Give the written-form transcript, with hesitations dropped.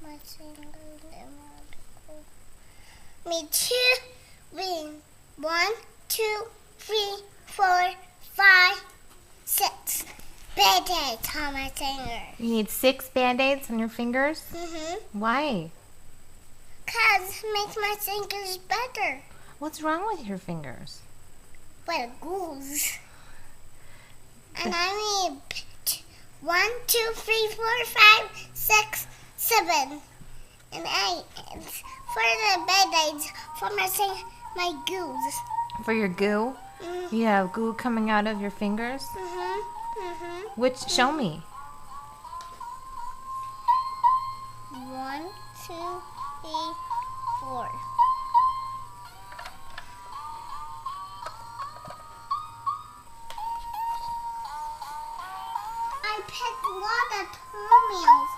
My fingers. Me too. Ring. 1, 2, 3, 4, 5, 6 Band-Aids on my fingers. You need 6 Band-Aids on your fingers? Why? Because it makes my fingers better. What's wrong with your fingers? Well, goose. And I need 1, 2, 3, 4, 5, 6, 7, and 8. It's for the Band-Aids for my goose. For your goo? You have goo coming out of your fingers? Show me. 1, 2, 3, 4. I picked a lot of toenails.